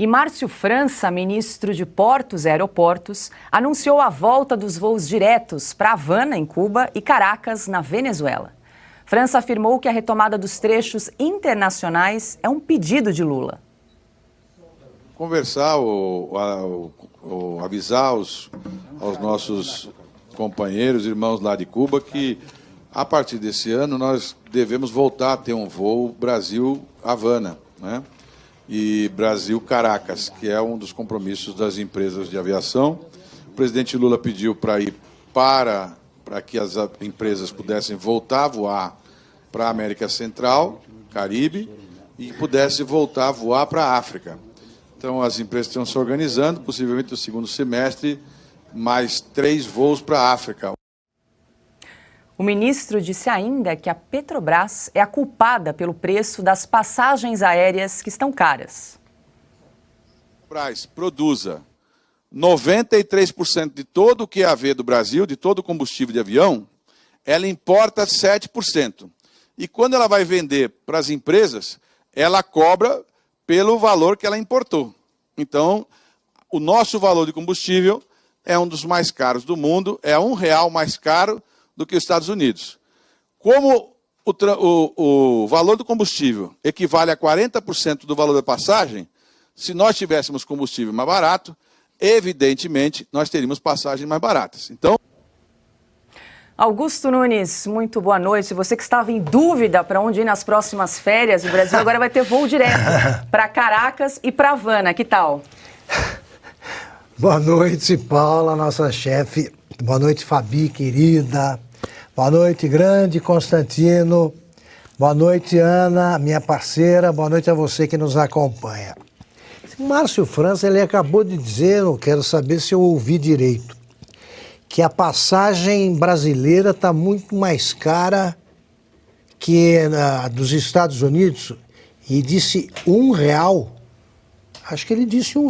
E Márcio França, ministro de Portos e Aeroportos, anunciou a volta dos voos diretos para Havana, em Cuba, e Caracas, na Venezuela. França afirmou que a retomada dos trechos internacionais é um pedido de Lula. Conversar avisar aos nossos companheiros, irmãos lá de Cuba, que a partir desse ano nós devemos voltar a ter um voo Brasil-Havana, né? E Brasil-Caracas, que é um dos compromissos das empresas de aviação. O presidente Lula pediu para ir para que as empresas pudessem voltar a voar para a América Central, Caribe, e pudessem voltar a voar para a África. Então, as empresas estão se organizando, possivelmente no segundo semestre, mais 3 voos para a África. O ministro disse ainda que a Petrobras é a culpada pelo preço das passagens aéreas que estão caras. A Petrobras produza 93% de todo o QAV do Brasil, de todo o combustível de avião, ela importa 7%. E quando ela vai vender para as empresas, ela cobra pelo valor que ela importou. Então, o nosso valor de combustível é um dos mais caros do mundo, é R$1 mais caro do que os Estados Unidos. Como o valor do combustível equivale a 40% do valor da passagem, se nós tivéssemos combustível mais barato, evidentemente, nós teríamos passagens mais baratas. Então, Augusto Nunes, muito boa noite. Você que estava em dúvida para onde ir nas próximas férias, o Brasil agora vai ter voo direto para Caracas e para Havana. Que tal? Boa noite, Paula, nossa chefe. Boa noite, Fabi, querida. Boa noite, grande Constantino. Boa noite, Ana, minha parceira. Boa noite a você que nos acompanha. Márcio França, ele acabou de dizer, eu quero saber se eu ouvi direito, que a passagem brasileira está muito mais cara que a dos Estados Unidos, e disse R$1. Acho que ele disse R$1.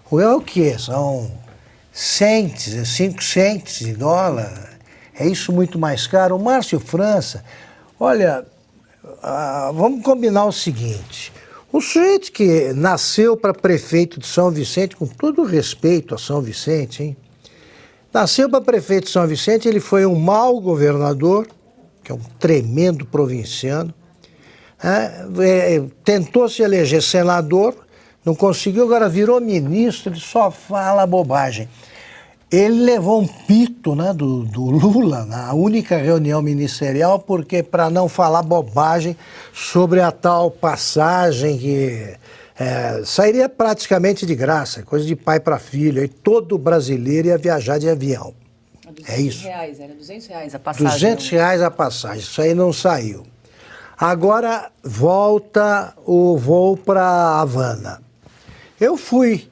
O real é o quê? São cents, 5 cents de dólar. É isso muito mais caro? O Márcio França, olha, vamos combinar o seguinte. O sujeito que nasceu para prefeito de São Vicente, com todo respeito a São Vicente, hein? Nasceu para prefeito de São Vicente, ele foi um mau governador, que é um tremendo provinciano, tentou se eleger senador, não conseguiu, agora virou ministro, ele só fala bobagem. Ele levou um pito, né, do Lula na única reunião ministerial, porque para não falar bobagem sobre a tal passagem que sairia praticamente de graça, coisa de pai para filho, aí todo brasileiro ia viajar de avião. É isso. Era R$200 a passagem. R$200 a passagem, isso aí não saiu. Agora volta o voo para Havana. Eu fui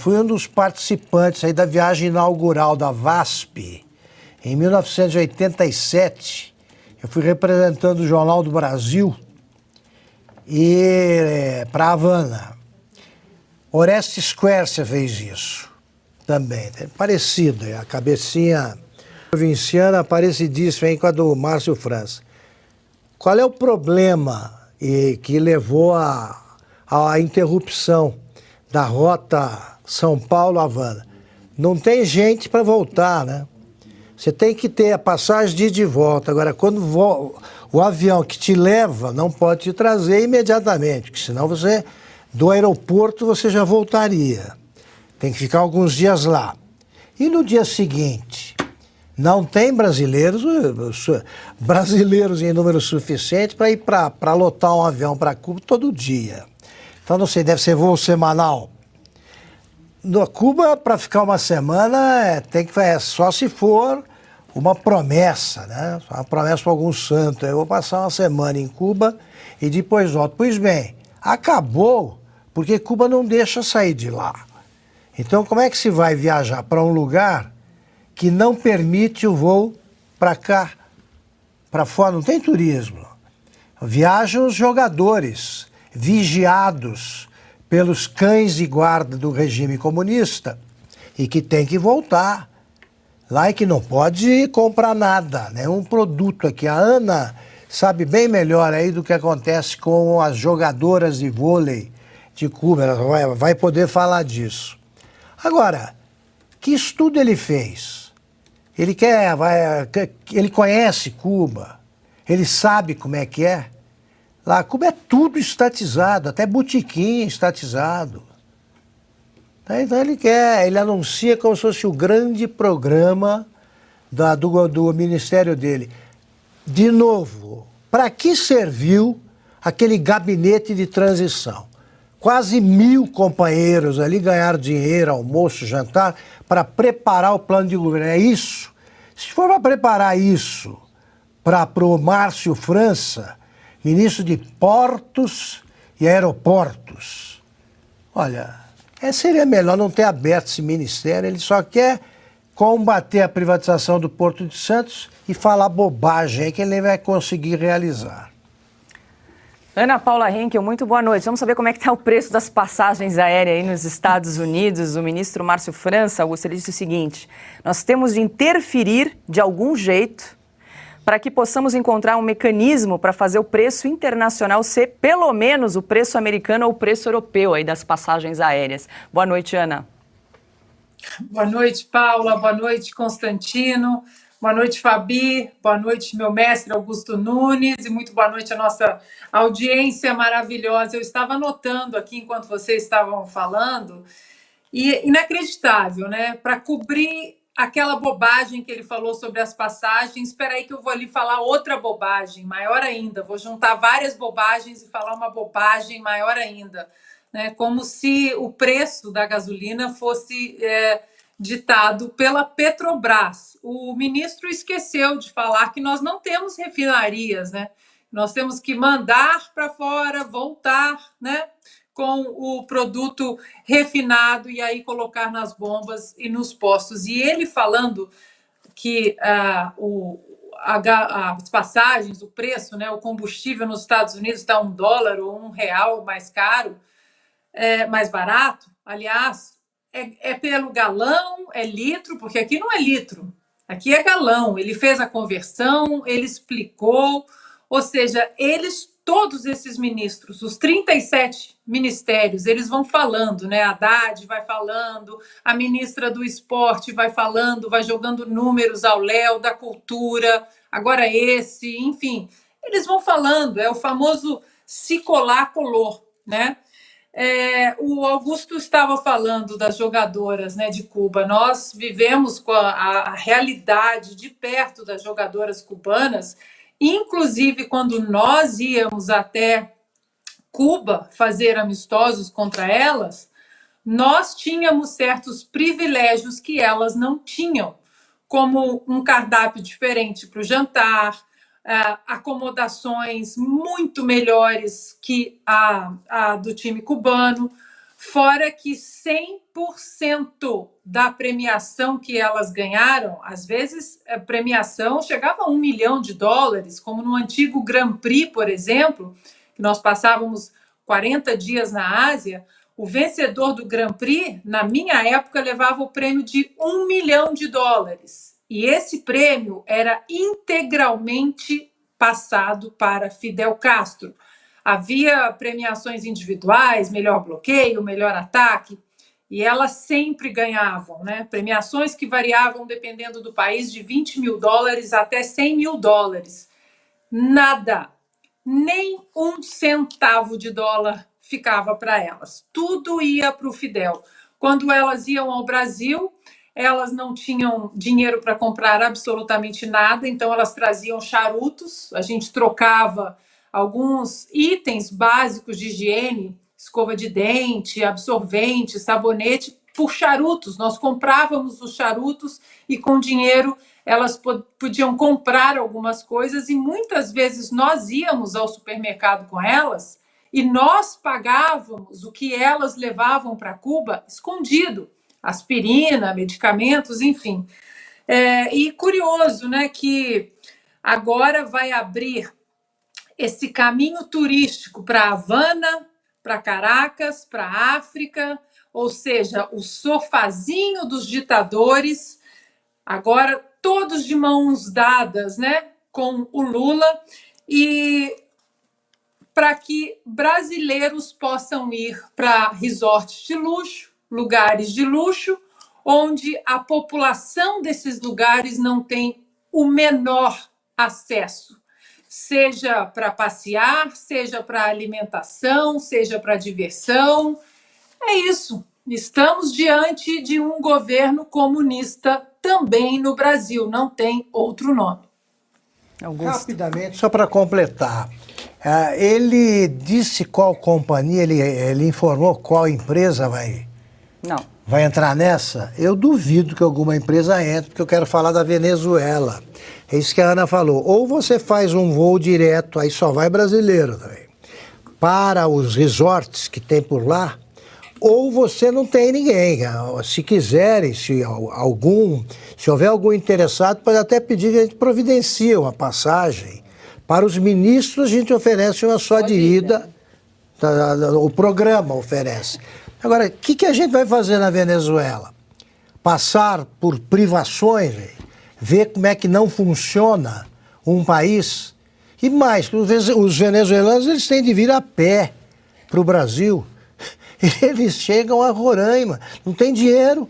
um dos participantes aí da viagem inaugural da VASP, em 1987. Eu fui representando o Jornal do Brasil e para Havana. Orestes Quercia fez isso também, parecido, a cabecinha provinciana parecidíssima aí com a do Márcio França. Qual é o problema que levou à interrupção da rota São Paulo-Havana? Não tem gente para voltar, né? Você tem que ter a passagem de ida e volta. Agora, quando o avião que te leva não pode te trazer imediatamente, porque senão você, do aeroporto, você já voltaria. Tem que ficar alguns dias lá. E no dia seguinte, não tem brasileiros em número suficiente para ir para lotar um avião para Cuba todo dia. Então, não sei, deve ser voo semanal. No Cuba, para ficar uma semana, só se for uma promessa, né? Uma promessa para algum santo. Eu vou passar uma semana em Cuba e depois volto. Pois bem, acabou, porque Cuba não deixa sair de lá. Então, como é que se vai viajar para um lugar que não permite o voo para cá, para fora? Não tem turismo. Viajam os jogadores, vigiados pelos cães de guarda do regime comunista e que tem que voltar. Lá é que não pode comprar nada, né? Um produto aqui. A Ana sabe bem melhor aí do que acontece com as jogadoras de vôlei de Cuba, ela vai poder falar disso. Agora, que estudo ele fez? Ele conhece Cuba, ele sabe como é que é. Lá, Cuba é tudo estatizado, até botequim estatizado. Então ele anuncia como se fosse o grande programa do ministério dele. De novo, para que serviu aquele gabinete de transição? Quase 1.000 companheiros ali ganharam dinheiro, almoço, jantar, para preparar o plano de governo. É isso? Se for para preparar isso para o Márcio França, ministro de Portos e Aeroportos, olha, seria melhor não ter aberto esse ministério. Ele só quer combater a privatização do Porto de Santos e falar bobagem que ele nem vai conseguir realizar. Ana Paula Henkel, muito boa noite. Vamos saber como é que está o preço das passagens aéreas aí nos Estados Unidos. O ministro Márcio França, Augusto, ele disse o seguinte: nós temos de interferir de algum jeito para que possamos encontrar um mecanismo para fazer o preço internacional ser pelo menos o preço americano ou o preço europeu aí das passagens aéreas. Boa noite, Ana. Boa noite, Paula. Boa noite, Constantino. Boa noite, Fabi. Boa noite, meu mestre Augusto Nunes. E muito boa noite à nossa audiência maravilhosa. Eu estava anotando aqui enquanto vocês estavam falando. E inacreditável, né? Para cobrir aquela bobagem que ele falou sobre as passagens, espera aí que eu vou ali falar outra bobagem, maior ainda. Vou juntar várias bobagens e falar uma bobagem maior ainda. Né? Como se o preço da gasolina fosse ditado pela Petrobras. O ministro esqueceu de falar que nós não temos refinarias, né? Nós temos que mandar para fora, voltar, né, com o produto refinado e aí colocar nas bombas e nos postos. E ele falando que as passagens, o preço, né, o combustível nos Estados Unidos está $1 ou R$1 mais caro, mais barato, aliás, é pelo galão, é litro, porque aqui não é litro, aqui é galão. Ele fez a conversão, ele explicou, ou seja, todos esses ministros, os 37 ministérios, eles vão falando, né? A Haddad vai falando, a ministra do Esporte vai falando, vai jogando números ao léu, da cultura, agora enfim, eles vão falando, é o famoso se colar, colou, né? O Augusto estava falando das jogadoras, né, de Cuba. Nós vivemos com a realidade de perto das jogadoras cubanas, inclusive quando nós íamos até Cuba fazer amistosos contra elas, nós tínhamos certos privilégios que elas não tinham, como um cardápio diferente para o jantar, acomodações muito melhores que a do time cubano, fora que 100% da premiação que elas ganharam, às vezes a premiação chegava a $1 milhão, como no antigo Grand Prix, por exemplo, que nós passávamos 40 dias na Ásia. O vencedor do Grand Prix, na minha época, levava o prêmio de $1 milhão. E esse prêmio era integralmente passado para Fidel Castro. Havia premiações individuais, melhor bloqueio, melhor ataque, e elas sempre ganhavam, né? Premiações que variavam, dependendo do país, de $20 mil até $100 mil. Nada, nem um centavo de dólar ficava para elas. Tudo ia para o Fidel. Quando elas iam ao Brasil, elas não tinham dinheiro para comprar absolutamente nada, então elas traziam charutos, a gente trocava alguns itens básicos de higiene, escova de dente, absorvente, sabonete, por charutos. Nós comprávamos os charutos e com dinheiro elas podiam comprar algumas coisas, e muitas vezes nós íamos ao supermercado com elas e nós pagávamos o que elas levavam para Cuba escondido. Aspirina, medicamentos, enfim. E curioso, né, que agora vai abrir esse caminho turístico para Havana, para Caracas, para a África, ou seja, o sofazinho dos ditadores, agora todos de mãos dadas, né, com o Lula. E para que brasileiros possam ir para resorts de luxo, lugares de luxo, onde a população desses lugares não tem o menor acesso, seja para passear, seja para alimentação, seja para diversão. É isso. Estamos diante de um governo comunista também no Brasil, não tem outro nome. Augusto. Rapidamente, só para completar. Ele disse qual companhia, ele informou qual empresa vai entrar nessa? Eu duvido que alguma empresa entre, porque eu quero falar da Venezuela. É isso que a Ana falou. Ou você faz um voo direto, aí só vai brasileiro também, para os resorts que tem por lá, ou você não tem ninguém. Se quiserem, se houver algum interessado, pode até pedir que a gente providencie uma passagem. Para os ministros, a gente oferece uma só de ida, o programa oferece. Agora, o que a gente vai fazer na Venezuela? Passar por privações, ver como é que não funciona um país? E mais, os venezuelanos eles têm de vir a pé para o Brasil. Eles chegam a Roraima, não tem dinheiro.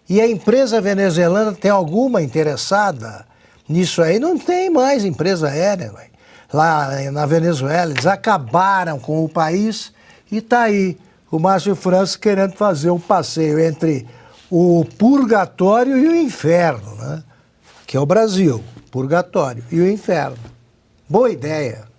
E a empresa venezuelana tem alguma interessada nisso aí? Não tem mais empresa aérea. Lá na Venezuela, eles acabaram com o país e está aí o Márcio França querendo fazer um passeio entre o purgatório e o inferno, né? Que é o Brasil, purgatório e o inferno. Boa ideia.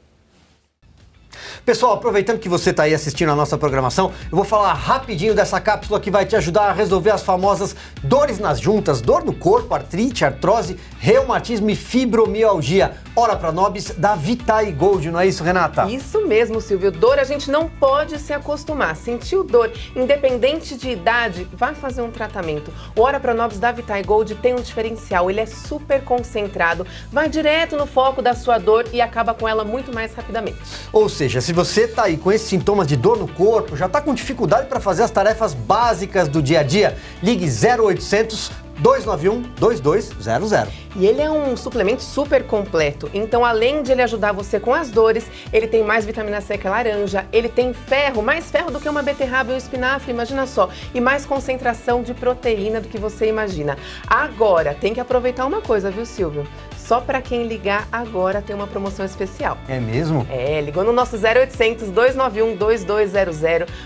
Pessoal, aproveitando que você está aí assistindo a nossa programação, eu vou falar rapidinho dessa cápsula que vai te ajudar a resolver as famosas dores nas juntas, dor no corpo, artrite, artrose, reumatismo e fibromialgia. Ora Pronobis da Vitae Gold, não é isso, Renata? Isso mesmo, Silvio. Dor a gente não pode se acostumar. Sentiu dor, independente de idade, vai fazer um tratamento. O Ora Pronobis da Vitae Gold tem um diferencial, ele é super concentrado, vai direto no foco da sua dor e acaba com ela muito mais rapidamente. Ou seja, se você está aí com esses sintomas de dor no corpo, já está com dificuldade para fazer as tarefas básicas do dia a dia, ligue 0800 291 2200. E ele é um suplemento super completo, então além de ele ajudar você com as dores, ele tem mais vitamina C que a laranja, ele tem ferro, mais ferro do que uma beterraba e um espinafre, imagina só, e mais concentração de proteína do que você imagina. Agora, tem que aproveitar uma coisa, viu, Silvio? Só para quem ligar agora tem uma promoção especial. É mesmo? É, ligou no nosso 0800 291 2200,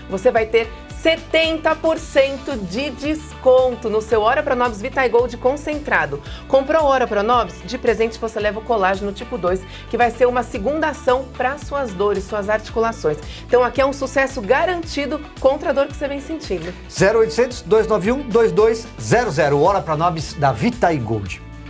você vai ter 70% de desconto no seu Ora Pronobis Vitae Gold concentrado. Comprou Ora Pronobis? De presente você leva o colágeno tipo 2, que vai ser uma segunda ação para suas dores, suas articulações. Então aqui é um sucesso garantido contra a dor que você vem sentindo. 0800 291 2200, Ora Pronobis da Vitae Gold.